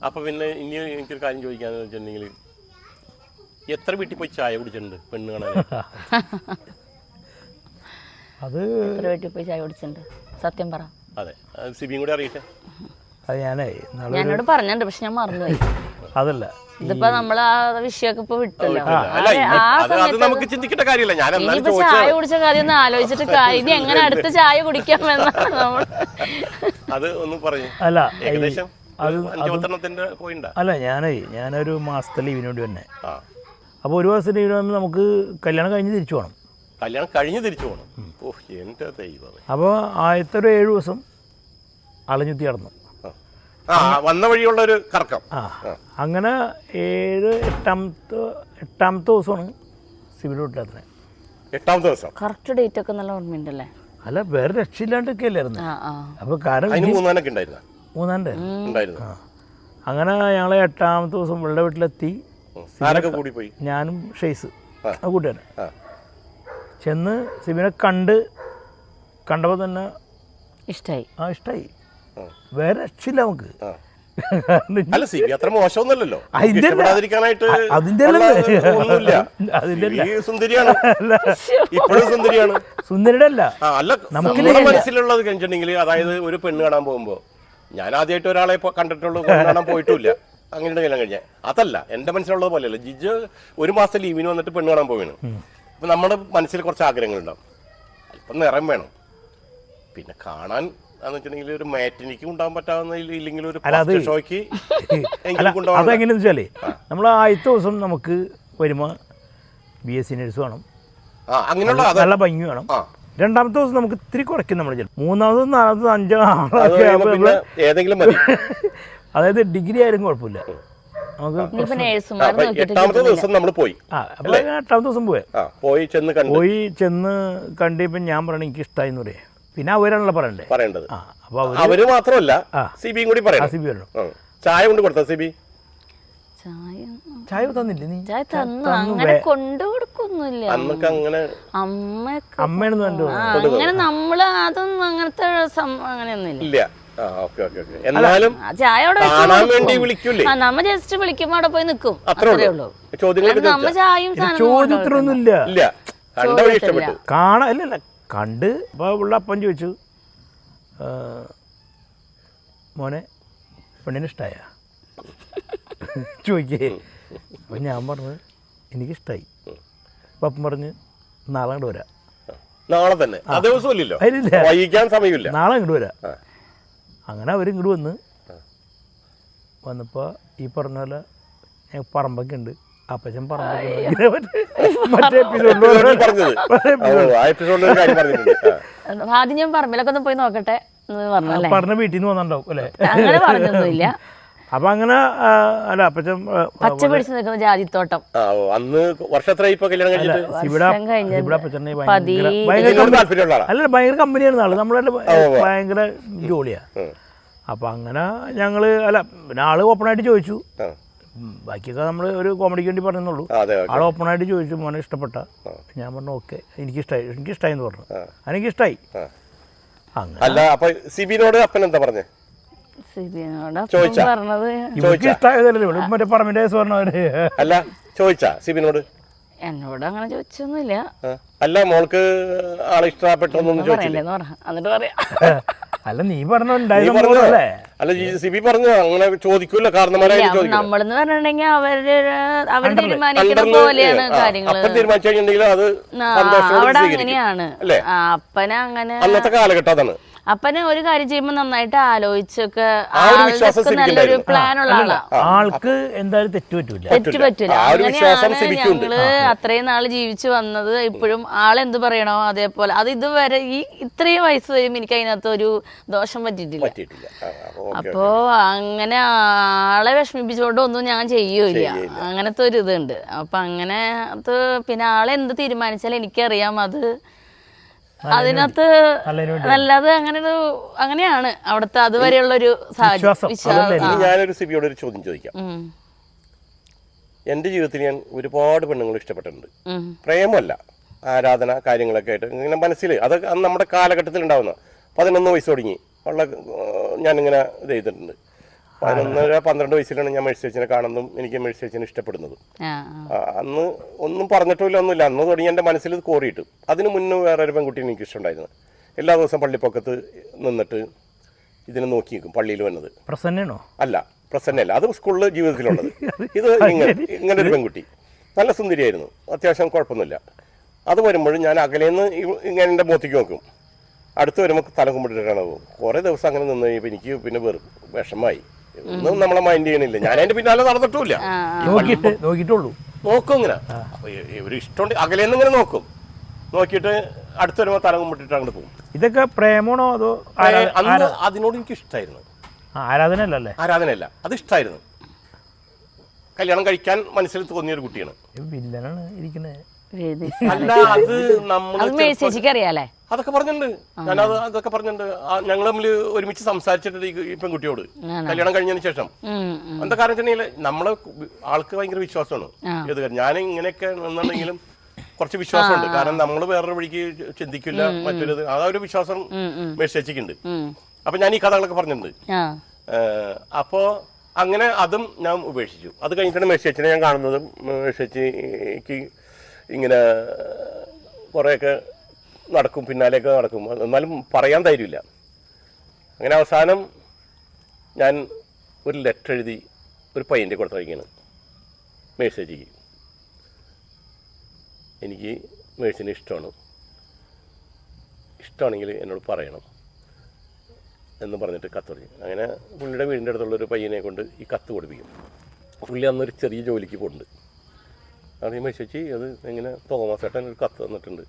അപ്പോൾ പിന്നെ ഇനി എനിക്കൊരു കാര്യം ചോദിക്കാന്ന് വെച്ചിട്ടുണ്ടെങ്കിൽ എത്ര വീട്ടിൽ പോയി ചായ കുടിച്ചിട്ടുണ്ട് പെണ്ണ് കാണാൻ? അത് എത്ര വീട്ടിൽ പോയി ചായ കുടിച്ചിട്ടുണ്ട് സത്യം പറ. അതെ, സിബിയും കൂടി അറിയിട്ടെ. അത് ഞാനോട് പറഞ്ഞിട്ടുണ്ട്, പക്ഷെ ഞാൻ മറന്നുപോയി. അതല്ല, ഇതിപ്പോ നമ്മള് ആ വിഷയമൊക്കെ ഇപ്പൊ വിട്ടല്ലോ. അത് നമുക്ക് ചിന്തിക്കേണ്ട കാര്യമില്ല. ഞാൻ ഇനിയിപ്പോ ചായ കുടിച്ച കാര്യം ഒന്ന് ആലോചിച്ചിട്ട് ഇനി എങ്ങനെ അടുത്ത് ചായ കുടിക്കാമെന്നാണ് നമ്മൾ. അത് ഒന്ന് പറഞ്ഞു. അല്ല ഏകദേശം അഞ്ചുപത്തെണ്ണത്തിന്റെ പോയിണ്ടാ. അല്ല ഞാനൊരു മാസത്തെ ലീവിന് വേണ്ടി തന്നെ. അപ്പോൾ ഒരു മാസത്തെ ലീവിന് വന്ന് നമുക്ക് കല്യാണം കഴിഞ്ഞ് തിരിച്ചു പോകണം. കല്യാണം കഴിഞ്ഞ് തിരിച്ചു പോകണം. ഓഹ് എൻ്റെ ദൈവം. അപ്പോൾ ആദ്യത്തെ ഒരു 7 ദിവസം അളഞ്ഞുത്തി നടന്നു. വന്ന വഴിയുള്ള ഒരു കറക്കം. അങ്ങനെ 8ാമത്തെ ദിവസമാണ് സിബിൽ വിട്ടായിരുന്നത്. 8ാമത്തെ ദിവസം കറക്റ്റ് ഡേറ്റ് ഒക്കെ നല്ല ഓർമ്മയുണ്ടല്ലേ? അല്ല, വേറെ രക്ഷയില്ലാണ്ടൊക്കെ അല്ലായിരുന്നു. അപ്പോൾ കാരണം മൂന്നാനൊക്കെ ഉണ്ടായിരുന്നു. മൂന്നാൻ്റെ ഉണ്ടായിരുന്നു. അങ്ങനെ ഞങ്ങൾ 8ാമത്തെ ദിവസം ഇവളുടെ വീട്ടിലെത്തി. ആരൊക്കെ കൂടി പോയി? ഞാനും ഷെയ്സ് കൂട്ടുകാരൻ ചെന്ന് സിബിനെ കണ്ടപ്പോൾ തന്നെ ഇഷ്ടമായി. ഇഷ്ടമായി. വേറെ രക്ഷയില്ല നമുക്ക്. അല്ല, സിബി അത്ര മോശമൊന്നുമല്ലല്ലോ. സുന്ദരിയാണ്, ഇപ്പോഴും സുന്ദരിയാണ്. സുന്ദരിയുടെ അല്ല, അല്ല, നമ്മുടെ മനസ്സിലുള്ളത് കഴിഞ്ഞിട്ടുണ്ടെങ്കിൽ, അതായത് ഒരു പെണ്ണ് കാണാൻ പോകുമ്പോ ഞാൻ ആദ്യമായിട്ട് ഒരാളെ കണ്ടിട്ടുള്ളൂ, കാണാൻ പോയിട്ടില്ല, അങ്ങനെയുള്ള കല്യാണം കഴിഞ്ഞാൽ അതല്ല. എന്റെ മനസ്സിലുള്ളത് പോലെയല്ല. ജിജ് ഒരു മാസം ലീവിന് വന്നിട്ട് പെണ്ണ് കാണാൻ പോവാണ്. അപ്പൊ നമ്മുടെ മനസ്സിൽ കുറച്ച് ആഗ്രഹങ്ങളുണ്ടാവും. അല്പം നിറം വേണം, പിന്നെ കാണാൻ വെച്ചിട്ടുണ്ടെങ്കിൽ ഒരു മാറ്റിനിക്ക് ഉണ്ടാകാൻ പറ്റാവുന്ന, ഇല്ലെങ്കിൽ ഒരു ഷോയ്ക്ക്. അതെങ്ങനെയാന്ന് വെച്ചാലേ, നമ്മൾ ആദ്യത്തെ ദിവസം നമുക്ക് വരുമ്പോൾ BSc നഴ്സ് വേണം, അങ്ങനെയുള്ള നല്ല ഭംഗി വേണം. 2ാമത്തെ ദിവസം നമുക്ക് ഇത്തിരി കുറയ്ക്കും നമ്മൾ. 3ാമതും 4ാമതും 5ാമതും ഏതെങ്കിലും അതായത് ഡിഗ്രി ആയാലും കുഴപ്പമില്ല നമുക്ക്. 8ാമത്തെ ദിവസം നമ്മൾ പോയി. 8ാമത്തെ ദിവസം പോയി ചെന്ന് കണ്ടിപ്പം ഞാൻ പറയണ എനിക്ക് ഇഷ്ടമായി എന്ന് പറയാം. പിന്നെ അവരാണല്ലോ പറയേണ്ടത്. അപ്പൊ അവര് മാത്രമല്ല, സിബിയും കൂടി പറയണം. ചായ കൊണ്ട് കൊടുത്ത സിബി? ചായ തന്നില്ലേ നീ? ചായ തന്നു, അങ്ങനെ കൊണ്ടു കൊടുക്കൊന്നുമില്ല. അന്നൊക്കെ അങ്ങനെ അമ്മയാണെന്ന് അങ്ങനെ നമ്മള് അതൊന്നും അങ്ങനത്തെ അങ്ങനെയൊന്നും ഇല്ല. എന്നാലും ചായ വിളിക്കൂലേ? നമ്മ ജസ്റ്റ് വിളിക്കുമ്പോ അവിടെ പോയി നിക്കും, അത്രേ ഉള്ളൂ. നമ്മ ചായയും ചോദ്യത്തിലൊന്നുമില്ല. കാണാല്ല, കണ്ട് അപ്പോൾ ഉള്ള അപ്പം ചോദിച്ചു, മോനെ പെണ്ണിന് ഇഷ്ടമായ ചോദിക്കേ. അപ്പം ഞാൻ പറഞ്ഞത് എനിക്കിഷ്ടമായി. അപ്പം അപ്പം പറഞ്ഞ് നാളെ അങ്ങോട്ട് വരാം. നാളെ തന്നെ? നാളെ അങ്ങോട്ട് വരാം. അങ്ങനെ അവരിങ്ങോട്ട് വന്നപ്പോൾ ഈ പറഞ്ഞ പോലെ ഞാൻ പറമ്പൊക്കെ ഉണ്ട്, അപ്പച്ചൻ ആദ്യം ഞാൻ പറമ്പിലൊക്കെ ഒന്ന് പോയി നോക്കട്ടെ പറഞ്ഞ വീട്ടിൽ നിന്ന് വന്നിട്ടുണ്ടാവും അല്ലേ? അങ്ങനെ പറഞ്ഞൊന്നുമില്ല. അപ്പൊ അങ്ങനെ അല്ല, അപ്പച്ചൻ പച്ച പിടിച്ച് നിൽക്കുന്ന ജാതിത്തോട്ടം. അന്ന് വർഷത്ര അല്ല, ഭയങ്കര കമ്പനിയാണ് ആള്, നമ്മളെ ഭയങ്കര ജോലിയാ. അപ്പൊ അങ്ങനെ ഞങ്ങള് പിന്നെ ആള് ഓപ്പണായിട്ട് ചോദിച്ചു. ബാക്കിയൊക്കെ നമ്മൾ ഒരു കോമഡിക്ക് വേണ്ടി പറഞ്ഞുള്ളൂ. ആൾ ഓപ്പണായിട്ട് ചോദിച്ചു, മോനെ ഇഷ്ടപ്പെട്ട? ഞാൻ പറഞ്ഞു ഓക്കെ, എനിക്കിഷ്ടമായി എന്ന് പറഞ്ഞു. എനിക്കിഷ്ടമായി. അല്ല, അപ്പൊ സിബിനോട് അപ്പൻ എന്താ പറഞ്ഞേ? ഇവർക്ക് ഇഷ്ടമായതല്ലേ മറ്റേ പറമ്പിന്റെ കേസ് പറഞ്ഞവര്. അല്ല, ചോദിച്ചാ സിബിനോട്? എന്നോട് അങ്ങനെ ചോദിച്ചൊന്നുമില്ല. അല്ല, മോൾക്ക് ആളെ ഇഷ്ടപ്പെട്ടൊന്നും ചോദിച്ചില്ലേ? എന്നിട്ട് പറയാ. അല്ല, നീ പറഞ്ഞല്ലേ? അല്ല, സിബി പറഞ്ഞു അങ്ങനെ ചോദിക്കൂല, കാരണന്മാരായി നമ്മളെന്ന് പറഞ്ഞിട്ടുണ്ടെങ്കിൽ അവര് തീരുമാനിക്കുന്ന പോലെയാണ് കാര്യങ്ങൾ. തീരുമാനിച്ചു കഴിഞ്ഞിട്ടുണ്ടെങ്കിൽ അത് അവിടെ അങ്ങനെയാണ്. അപ്പന അങ്ങനെ അന്നത്തെ കാലഘട്ടം അതാണ്. അപ്പനെ ഒരു കാര്യം ചെയ്യുമ്പോ നന്നായിട്ട് ആലോചിച്ചൊക്കെ നല്ലൊരു പ്ലാൻ ഉള്ള ആളാ. ആൾക്ക് എന്തായാലും തെറ്റ് പറ്റൂല. അങ്ങനെയാണ് ഞങ്ങള് അത്രയും നാള് ജീവിച്ചു വന്നത്. ഇപ്പോഴും ആളെന്ത് പറയണോ അതേപോലെ. അത് ഇതുവരെ ഇത്രയും വയസ്സ് വരും എനിക്ക് അതിനകത്ത് ഒരു ദോഷം പറ്റിയിട്ടില്ല. അപ്പോ അങ്ങനെ ആളെ വിഷമിപ്പിച്ചുകൊണ്ട് ഒന്നും ഞാൻ ചെയ്യൂല. അങ്ങനത്തെ ഒരു ഇതുണ്ട്. അപ്പൊ അങ്ങനെ അത് പിന്നെ ആളെന്ത് തീരുമാനിച്ചാലും എനിക്കറിയാം അത് അതിനകത്ത് നല്ലത്. അങ്ങനെയാണ് അവിടുത്തെ അതുവരെയുള്ളൊരു വിശ്വാസം. ഞാനൊരു സിബിയോട് ഒരു ചോദ്യം ചോദിക്കാം. എൻ്റെ ജീവിതത്തിൽ ഞാൻ ഒരുപാട് പെണ്ണുങ്ങൾ ഇഷ്ടപ്പെട്ടിട്ടുണ്ട്. പ്രേമല്ല, ആരാധന കാര്യങ്ങളൊക്കെ ആയിട്ട് ഇങ്ങനെ മനസ്സിൽ അതൊക്കെ അന്ന് നമ്മുടെ കാലഘട്ടത്തിൽ ഉണ്ടാവുന്ന 11 വയസ്സ് തുടങ്ങി ഉള്ള ഞാനിങ്ങനെ ഇത് ചെയ്തിട്ടുണ്ട്. 11-12 വയസ്സിലാണ് ഞാൻ മേഴ്സി കാണുന്നതും എനിക്ക് മേഴ്സി ഇഷ്ടപ്പെടുന്നതും. അന്ന് ഒന്നും പറഞ്ഞിട്ടില്ല, ഒന്നുമില്ല. അന്ന് തുടങ്ങി എൻ്റെ മനസ്സിൽ ഇത് കോറിയിട്ടു. അതിന് മുന്നേ വേറൊരു പെൺകുട്ടി എനിക്ക് ഇഷ്ടമുണ്ടായിരുന്നു. എല്ലാ ദിവസവും പള്ളിപ്പൊക്കത്ത് നിന്നിട്ട് ഇതിനെ നോക്കി നിൽക്കും. പള്ളിയിൽ വന്നത് പ്രസന്നയാണോ? അല്ല, പ്രസന്നല്ല, അത് സ്കൂളിൽ ജീവിതത്തിലുള്ളത്. ഇത് ഇങ്ങനെ ഒരു പെൺകുട്ടി നല്ല സുന്ദരിയായിരുന്നു, അത്യാവശ്യം കുഴപ്പമൊന്നുമില്ല. അത് വരുമ്പോഴും ഞാൻ അകലേന്ന് ഇങ്ങനെ എൻ്റെ മുഖത്തേക്ക് നോക്കും. അടുത്ത് വരുമ്പോൾ തല കുമ്പിട്ടിട്ടാണ് പോകും. കുറേ ദിവസം അങ്ങനെ നിന്ന് കഴിയുമ്പോൾ എനിക്ക് പിന്നെ വെറും വിഷമായി. ഒന്നും നമ്മളെ മൈൻഡ് ചെയ്യണില്ല. ഞാൻ അതിന്റെ പിന്നാലെ നടന്നിട്ടില്ല, നോക്കിയിട്ടുള്ളൂ. നോക്കും ഇങ്ങനെ. അപ്പൊ ഒരു ഇഷ്ടമുണ്ട്, അകലേന്ന് ഇങ്ങനെ നോക്കും. നോക്കിയിട്ട് അടുത്ത് വരുമ്പോൾ തല കുമ്പിട്ടിട്ട് അങ്ങോട്ട് പോകും. ഇതൊക്കെ പ്രേമാണോ അതോ? അന്ന് അതിനോട് എനിക്ക് ഇഷ്ടമായിരുന്നു. ആരാധനയല്ലേ? ആരാധനയല്ല, അത് ഇഷ്ടമായിരുന്നു. കല്യാണം കഴിക്കാൻ മനസ്സിൽ തോന്നിയൊരു കുട്ടിയാണ്. വില്ലനാണ് ഇരിക്കുന്നത്. അല്ല, അത് നമ്മള് അതൊക്കെ പറഞ്ഞിട്ടുണ്ട്. ഞാനത് അതൊക്കെ പറഞ്ഞിട്ടുണ്ട്. ഞങ്ങൾ തമ്മിൽ ഒരുമിച്ച് സംസാരിച്ചിട്ടുണ്ട് ഈ പെൺകുട്ടിയോട് കല്യാണം കഴിഞ്ഞതിന് ശേഷം. എന്താ കാരണം വെച്ചിട്ടുണ്ടെങ്കിൽ നമ്മളെ ആൾക്ക് ഭയങ്കര വിശ്വാസമാണ്. ഏത് ഞാൻ ഇങ്ങനെയൊക്കെ നിന്നുണ്ടെങ്കിലും കുറച്ച് വിശ്വാസമുണ്ട്. കാരണം നമ്മൾ വേറൊരു വഴിക്ക് ചിന്തിക്കില്ല, മറ്റൊരു ആ ഒരു വിശ്വാസം മേഴ്സിക്കുണ്ട്. അപ്പൊ ഞാൻ ഈ കഥകളൊക്കെ പറഞ്ഞിട്ടുണ്ട്. അപ്പോ അങ്ങനെ അതും ഞാൻ ഉപേക്ഷിച്ചു. അത് കഴിഞ്ഞിട്ടാണ് മേഴ്സിനെ ഞാൻ കാണുന്നതും. മേഴ്സിക്ക് ഇങ്ങനെ കുറേയൊക്കെ നടക്കും, പിന്നാലെയൊക്കെ നടക്കും. എന്നാലും പറയാൻ ധൈര്യമില്ല. അങ്ങനെ അവസാനം ഞാൻ ഒരു ലെറ്റർ എഴുതി ഒരു പയ്യൻ്റെ കൊടുത്തിരിക്കുകയാണ് മേഴ്സിക്ക്. എനിക്ക് മേഴ്സിനെ ഇഷ്ടമാണെങ്കിൽ എന്നോട് പറയണം എന്ന് പറഞ്ഞിട്ട് കത്ത് കൊടുക്കും. അങ്ങനെ പുള്ളിയുടെ വീടിൻ്റെ അടുത്തുള്ളൊരു പയ്യനെ കൊണ്ട് ഈ കത്ത് കൊടുപ്പിക്കും. പുള്ളി അന്നൊരു ചെറിയ ജോലിക്ക് പോകുന്നുണ്ട്. അവിടെ ഈ മേഴ്സി അത് എങ്ങനെ തോമസ് ചേട്ടൻ ഒരു കത്ത് തന്നിട്ടുണ്ട്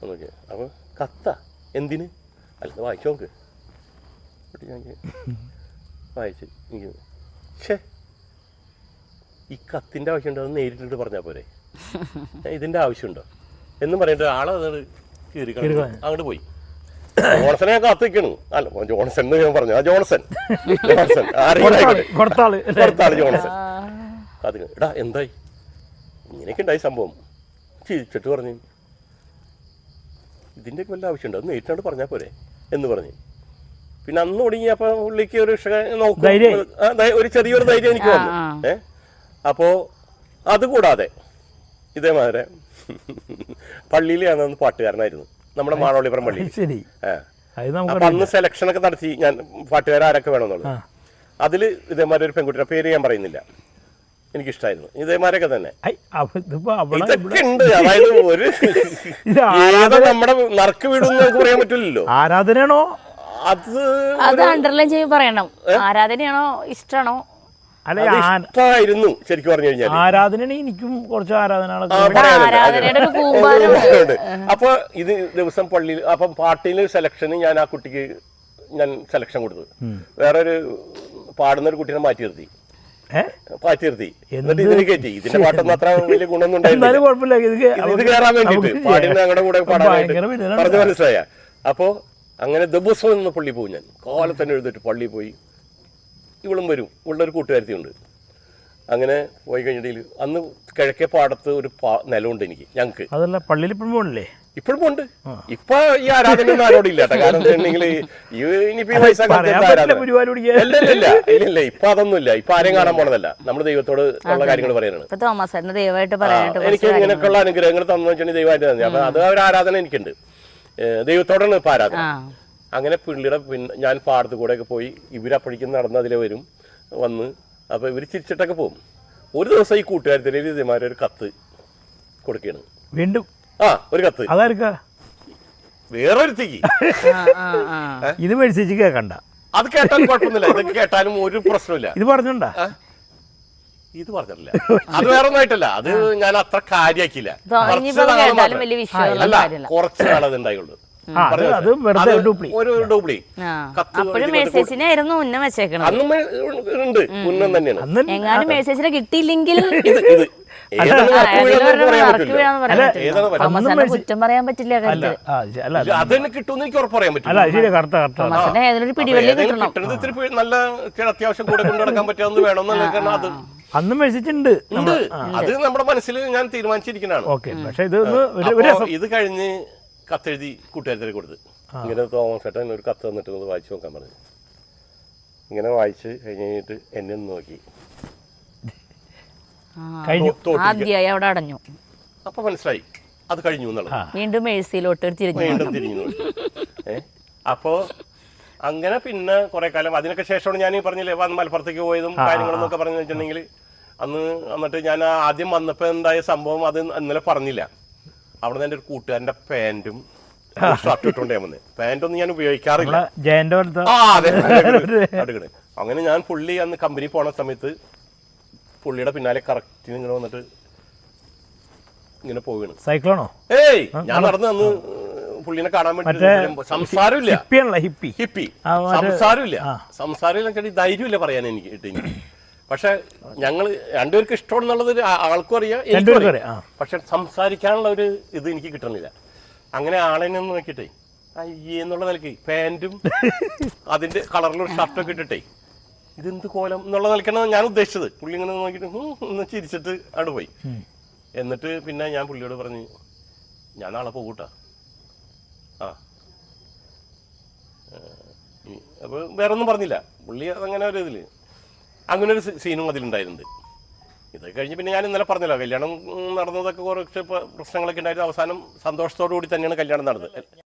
എന്നൊക്കെ. അപ്പോൾ കത്താ എന്തിന്? അല്ല, വായിച്ചു നോക്ക്. ഞാൻ വായിച്ച് എനിക്ക് ഈ കത്തിൻ്റെ ആവശ്യമുണ്ടോ? അത് നേരിട്ടിട്ട് പറഞ്ഞാൽ പോരെ, ഇതിൻ്റെ ആവശ്യമുണ്ടോ എന്നും പറഞ്ഞിട്ട് ആളത് കീറി അങ്ങോട്ട് പോയി. ജോൺസനെ ഞാൻ കാത്തു നിൽക്കണു. അല്ല, ജോൺസൺ എന്ന് ഞാൻ പറഞ്ഞു. ആ ജോൺസൺ പുറത്താള് ജോൺസൺ. അത് എടാ എന്തായി ഇങ്ങനെയൊക്കെ ഉണ്ടായി സംഭവം. ചിരിച്ചിട്ട് പറഞ്ഞു, ഇതിൻ്റെയൊക്കെ വല്ല ആവശ്യമുണ്ടോ? അത് നേരിട്ടാണ്ട് പറഞ്ഞാൽ പോരെ എന്ന് പറഞ്ഞു. പിന്നെ അന്ന് തുടങ്ങിയപ്പോൾ പുള്ളിക്ക് ഒരു നോക്കും, ഒരു ചെറിയൊരു ധൈര്യം എനിക്ക് വന്നു. അപ്പോൾ അതുകൂടാതെ ഇതേമാതിരി പള്ളിയിൽ ഞാൻ പാട്ടുകാരനായിരുന്നു, നമ്മുടെ മാണോളിപ്പുറം പള്ളിയിൽ. അപ്പൊ അന്ന് സെലക്ഷനൊക്കെ നടത്തി ഞാൻ പാട്ടുകാരൊക്കെ വേണമെന്നുള്ളത്. അതിൽ ഇതേമാതിരി ഒരു പെൺകുട്ടിയുടെ പേര് ഞാൻ പറയുന്നില്ല, എനിക്കിഷ്ടായിരുന്നു. ഇതേമാരൊക്കെ തന്നെ ഇതൊക്കെ ഉണ്ട്. അതായത് ഒരു നമ്മുടെ നറുക്ക് വീടുന്ന് നമുക്ക് പറയാൻ പറ്റില്ലല്ലോ. ആരാധനയാണോ അത് അണ്ടർലൈൻ ചെയ്ത് പറയണം. ആരാധനയാണോ ഇഷ്ടമാണോ? ഇഷ്ടമായിരുന്നു ശരിക്കും പറഞ്ഞു കഴിഞ്ഞാൽ. ആരാധനയാണ് എനിക്കും കുറച്ച് ആരാധനകളൊക്കെ. അപ്പൊ ഇത് ദിവസം പള്ളിയിൽ അപ്പം പാട്ടിന് സെലക്ഷന് ഞാൻ ആ കുട്ടിക്ക് ഞാൻ സെലക്ഷൻ കൊടുത്തു. വേറൊരു പാടുന്നൊരു കുട്ടീനെ മാറ്റി നിർത്തി. എന്നിട്ട് ഇതിന് കയറ്റി. ഇതിന്റെ പാട്ടൊന്നും അത്ര വലിയ ഗുണമൊന്നും ഉണ്ടായില്ല. ഇത് കയറാൻ വേണ്ടിട്ട് പാടിന് ഞങ്ങളുടെ കൂടെ പാടാനായിട്ട് പറഞ്ഞു മനസ്സിലായ. അപ്പോ അങ്ങനെ ദിവസം നിന്ന് പള്ളി പോകും. ഞാൻ കാലത്ത് തന്നെ എഴുതിട്ട് പള്ളിയിൽ പോയി. ഇവളും വരും, ഇവളുടെ ഒരു കൂട്ടുകാരത്തിയുണ്ട്. അങ്ങനെ പോയി കഴിഞ്ഞിട്ട് അന്ന് കിഴക്കേ പാടത്ത് ഒരു നിലമുണ്ട് എനിക്ക്, ഞങ്ങൾക്ക്. അതല്ല, പള്ളിയിൽ ഇപ്പോഴും പോകണില്ലേ? ഇപ്പോഴും പോണ്ട്. ഇപ്പൊ ഈ ആരാധന ഒന്നും ആരോടും ഇല്ല. കാരണം ഇനിയിപ്പോ ഈ പൈസ ഇല്ല, ഇപ്പൊ അതൊന്നുമില്ല. ഇപ്പൊ ആരെയും കാണാൻ പോണതല്ല, നമ്മുടെ ദൈവത്തോട് ഉള്ള കാര്യങ്ങൾ പറയാനാണ്. എനിക്ക് ഇങ്ങനെയൊക്കെയുള്ള അനുഗ്രഹങ്ങൾ തന്നു വെച്ചാൽ ദൈവമായിട്ട് തന്നെ. അപ്പൊ അത് ഒരു ആരാധന എനിക്കുണ്ട്, ദൈവത്തോടാണ് ഇപ്പൊ ആരാധന. അങ്ങനെ പുള്ളിയുടെ ഞാൻ പാടത്ത് കൂടെയൊക്കെ പോയി. ഇവരപ്പഴിക്കുന്ന നടന്ന് അതിലെ വരും വന്ന്. അപ്പൊ ഇവര് ചിരിച്ചിട്ടൊക്കെ പോകും. ഒരു ദിവസം ഈ കൂട്ടുകാരത്തിലെ ഇതേമാതിരി ഒരു കത്ത് കൊടുക്കുകയാണ് വീണ്ടും. ഒരു കത്ത് വേറൊരുത്തേക്ക്. ഇത് മേടിച്ചു കേക്കണ്ട. അത് കേട്ടാലും കുഴപ്പമൊന്നുമില്ല, ഇതൊക്കെ കേട്ടാലും ഒരു പ്രശ്നമില്ല. ഇത് പറഞ്ഞോണ്ടാ? ഇത് പറഞ്ഞിട്ടില്ല. അത് വേറെ ഒന്നായിട്ടല്ല, അത് ഞാൻ അത്ര കാര്യാക്കിയില്ല. അല്ല, കുറച്ച് നാളത് ഉണ്ടായുള്ളൂ. കിട്ടിയില്ലെങ്കിൽ കുറ്റം പറയാൻ പറ്റില്ല. അതെന്നെ കിട്ടുമെന്ന് എനിക്ക് ഉറപ്പ് പറയാൻ പറ്റില്ല. നല്ല അത്യാവശ്യം കൂടെ കൊണ്ടു നടക്കാൻ പറ്റാവുന്ന വേണമെന്നല്ല. അത് അന്നും മെസ്സിച്ചിട്ടുണ്ട്. അത് നമ്മുടെ മനസ്സിൽ ഞാൻ തീരുമാനിച്ചിരിക്കുന്നതാണ്. ഇത് കഴിഞ്ഞ് കത്തെഴുതി കൂട്ടുകാരത്തിനെ കൊടുത്ത്, ഇങ്ങനെ തോമസ് ചേട്ടൻ ഒരു കത്ത് തന്നിട്ട് വായിച്ചു നോക്കാൻ പറഞ്ഞു. ഇങ്ങനെ വായിച്ച് കഴിഞ്ഞിട്ട് എന്നെ ഒന്ന് നോക്കി, കഴിഞ്ഞു. ആദ്യമായി അവിടെ അടഞ്ഞു. അപ്പൊ മനസ്സിലായി അത് കഴിഞ്ഞു എന്നുള്ളത്. വീണ്ടും മേഴ്സിയിലോട്ട് വീണ്ടും തിരിഞ്ഞു നോക്കി. അപ്പോ അങ്ങനെ പിന്നെ കുറെ കാലം അതിനൊക്കെ ശേഷമാണ് ഞാൻ പറഞ്ഞില്ലേ വന്ന് മലപ്പുറത്തേക്ക് പോയതും കാര്യങ്ങളെന്നൊക്കെ പറഞ്ഞു വെച്ചിട്ടുണ്ടെങ്കിൽ അന്ന് എന്നിട്ട് ഞാൻ ആദ്യം വന്നപ്പോൾ ഉണ്ടായ സംഭവം അത് ഇന്നലെ പറഞ്ഞില്ല. അവിടെ നിന്ന് എൻ്റെ ഒരു കൂട്ടുകാരൻ്റെ പാൻറ്റും ഷർട്ട് ഇട്ടുകൊണ്ട് ഞാൻ വന്നത്. പാൻറ്റൊന്നും ഞാൻ ഉപയോഗിക്കാറില്ല. അടുക്കണ് അങ്ങനെ ഞാൻ പുള്ളി അന്ന് കമ്പനി പോണ സമയത്ത് പുള്ളിയുടെ പിന്നാലെ കറക്റ്റിന് ഇങ്ങനെ വന്നിട്ട് ഇങ്ങനെ പോവുകയാണ്. സൈക്കിളാണോ? ഏയ് ഞാൻ നടന്ന് അന്ന് പുള്ളിനെ കാണാൻ വേണ്ടി സംസാരമില്ല, ഹിപ്പി സംസാരമില്ല ധൈര്യമില്ല പറയാൻ എനിക്ക് കിട്ടി. പക്ഷെ ഞങ്ങൾ രണ്ടുപേർക്ക് ഇഷ്ടമാണെന്നുള്ളത് ആൾക്കും അറിയാം, എനിക്കും അറിയാം. പക്ഷെ സംസാരിക്കാനുള്ള ഒരു ഇത് എനിക്ക് കിട്ടണില്ല. അങ്ങനെ ആളെ നിന്ന് നോക്കിയിട്ടേ അയ്യേ എന്നുള്ള നിലയ്ക്ക് പാൻറ്റും അതിന്റെ കളറിലൊരു ഷർട്ടൊക്കെ ഇട്ടിട്ടേ ഇതെന്ത് കോലം എന്നുള്ള നിലയ്ക്കാണ് ഞാൻ ഉദ്ദേശിച്ചത്. പുള്ളി ഇങ്ങനെ നോക്കിയിട്ട് ഒന്ന് ചിരിച്ചിട്ട് അവിടെ പോയി. എന്നിട്ട് പിന്നെ ഞാൻ പുള്ളിയോട് പറഞ്ഞു ഞാൻ നാളെ പോകൂട്ടാ. അപ്പോൾ വേറെ ഒന്നും പറഞ്ഞില്ല പുള്ളി. അതങ്ങനെ ഒരു ഇതിൽ അങ്ങനെ ഒരു സീനും അതിലുണ്ടായിരുന്നത്. ഇത് കഴിഞ്ഞ് പിന്നെ ഞാൻ ഇന്നലെ പറഞ്ഞല്ലോ കല്യാണം നടന്നതൊക്കെ കുറച്ച് പ്രശ്നങ്ങളൊക്കെ ഉണ്ടായിരുന്നു. അവസാനം സന്തോഷത്തോടു കൂടി തന്നെയാണ് കല്യാണം നടന്നത്.